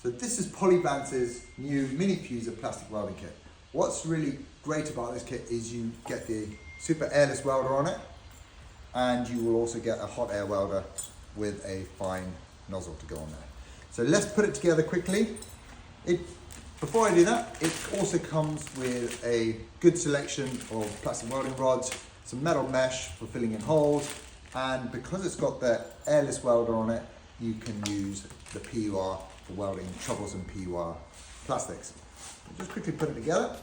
So this is POLYVANCE's new Mini-FUZER plastic welding kit. What's really great about this kit is you get the super airless welder on it, and you will also get a hot air welder with a fine nozzle to go on there. So let's put it together quickly. Before I do that, it also comes with a good selection of plastic welding rods, some metal mesh for filling in holes, and because it's got the airless welder on it, you can use the PUR for welding troublesome PUR plastics. Just quickly put it together.